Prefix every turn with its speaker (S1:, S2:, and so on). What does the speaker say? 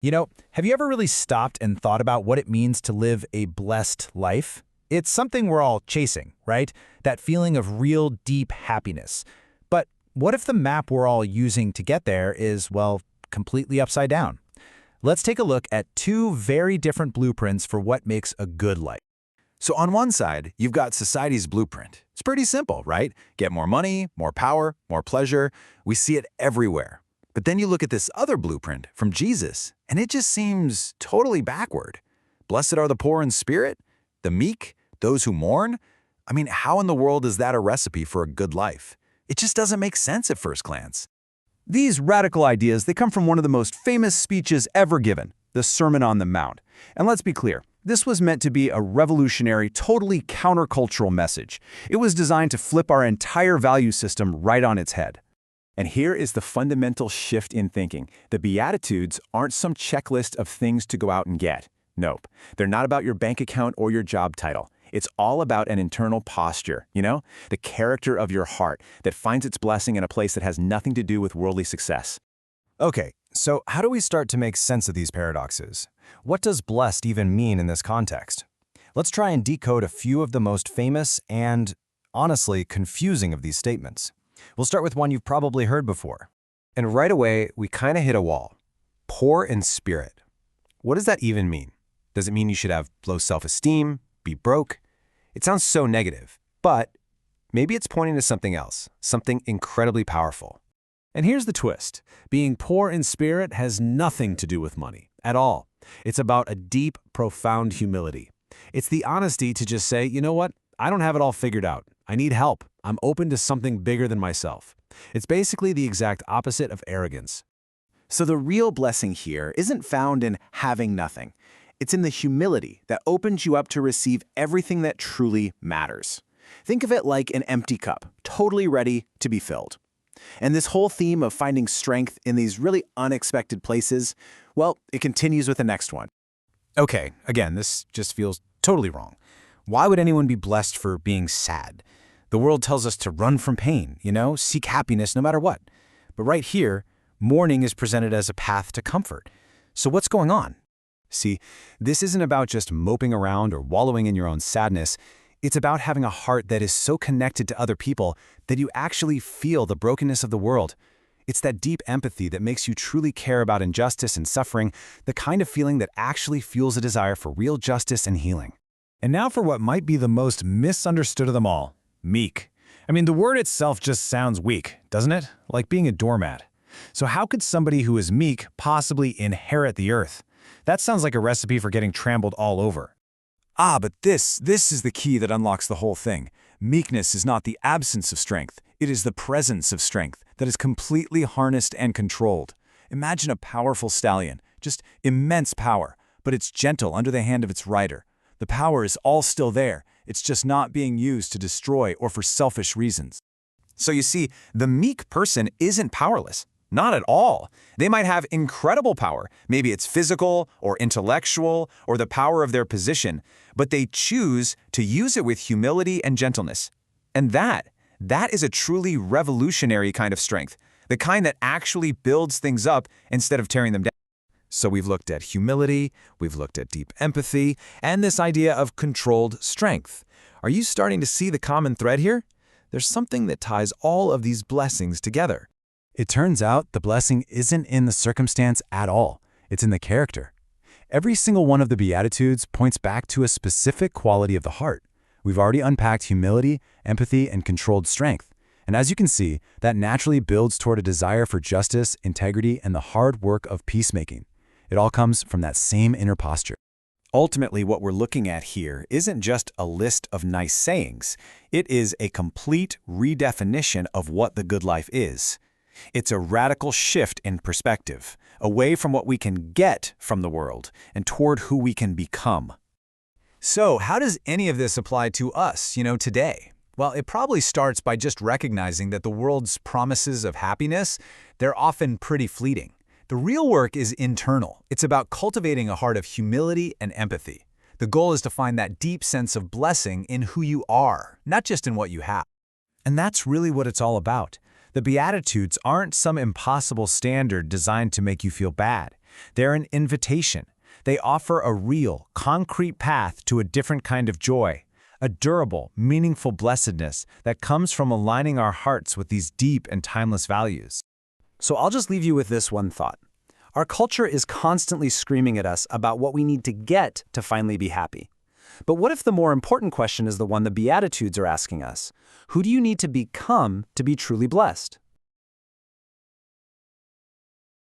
S1: Have you ever really stopped and thought about what it means to live a blessed life? It's something we're all chasing, right? That feeling of real deep happiness. But what if the map we're all using to get there is, well, completely upside down? Let's take a look at two very different blueprints for what makes a good life.
S2: So on one side, you've got society's blueprint. It's pretty simple, right? Get more money, more power, more pleasure. We see it everywhere. But then you look at this other blueprint from Jesus, and it just seems totally backward. Blessed are the poor in spirit, the meek, those who mourn. I mean, how in the world is that a recipe for a good life? It just doesn't make sense at first glance.
S3: These radical ideas, they come from one of the most famous speeches ever given, the Sermon on the Mount. And let's be clear, this was meant to be a revolutionary, totally countercultural message. It was designed to flip our entire value system right on its head.
S4: And here is the fundamental shift in thinking. The Beatitudes aren't some checklist of things to go out and get. Nope. They're not about your bank account or your job title. It's all about an internal posture, the character of your heart that finds its blessing in a place that has nothing to do with worldly success.
S5: Okay, so how do we start to make sense of these paradoxes? What does blessed even mean in this context? Let's try and decode a few of the most famous and, honestly, confusing of these statements. We'll start with one you've probably heard before.
S6: And right away, we kind of hit a wall. Poor in spirit. What does that even mean? Does it mean you should have low self-esteem, be broke? It sounds so negative, but maybe it's pointing to something else, something incredibly powerful.
S7: And here's the twist. Being poor in spirit has nothing to do with money at all. It's about a deep, profound humility. It's the honesty to just say, you know what? I don't have it all figured out. I need help. I'm open to something bigger than myself. It's basically the exact opposite of arrogance.
S2: So the real blessing here isn't found in having nothing. It's in the humility that opens you up to receive everything that truly matters. Think of it like an empty cup, totally ready to be filled. And this whole theme of finding strength in these really unexpected places, well, it continues with the next one.
S1: Okay, again, this just feels totally wrong. Why would anyone be blessed for being sad? The world tells us to run from pain, seek happiness no matter what. But right here, mourning is presented as a path to comfort. So what's going on?
S3: See, this isn't about just moping around or wallowing in your own sadness. It's about having a heart that is so connected to other people that you actually feel the brokenness of the world. It's that deep empathy that makes you truly care about injustice and suffering, the kind of feeling that actually fuels a desire for real justice and healing.
S1: And now for what might be the most misunderstood of them all, meek. I mean, the word itself just sounds weak, doesn't it? Like being a doormat. So how could somebody who is meek possibly inherit the earth? That sounds like a recipe for getting trampled all over.
S2: But this is the key that unlocks the whole thing. Meekness is not the absence of strength. It is the presence of strength that is completely harnessed and controlled. Imagine a powerful stallion, just immense power, but it's gentle under the hand of its rider. The power is all still there. It's just not being used to destroy or for selfish reasons.
S3: So you see, the meek person isn't powerless. Not at all. They might have incredible power. Maybe it's physical or intellectual or the power of their position, but they choose to use it with humility and gentleness. And that is a truly revolutionary kind of strength, the kind that actually builds things up instead of tearing them down.
S1: So we've looked at humility, we've looked at deep empathy, and this idea of controlled strength. Are you starting to see the common thread here? There's something that ties all of these blessings together.
S3: It turns out the blessing isn't in the circumstance at all. It's in the character. Every single one of the Beatitudes points back to a specific quality of the heart. We've already unpacked humility, empathy, and controlled strength. And as you can see, that naturally builds toward a desire for justice, integrity, and the hard work of peacemaking. It all comes from that same inner posture.
S2: Ultimately, what we're looking at here isn't just a list of nice sayings. It is a complete redefinition of what the good life is. It's a radical shift in perspective, away from what we can get from the world and toward who we can become.
S1: So how does any of this apply to us, today? Well, it probably starts by just recognizing that the world's promises of happiness, they're often pretty fleeting. The real work is internal. It's about cultivating a heart of humility and empathy. The goal is to find that deep sense of blessing in who you are, not just in what you have. And that's really what it's all about. The Beatitudes aren't some impossible standard designed to make you feel bad.
S3: They're an invitation. They offer a real, concrete path to a different kind of joy, a durable, meaningful blessedness that comes from aligning our hearts with these deep and timeless values.
S1: So I'll just leave you with this one thought. Our culture is constantly screaming at us about what we need to get to finally be happy. But what if the more important question is the one the Beatitudes are asking us? Who do you need to become to be truly blessed?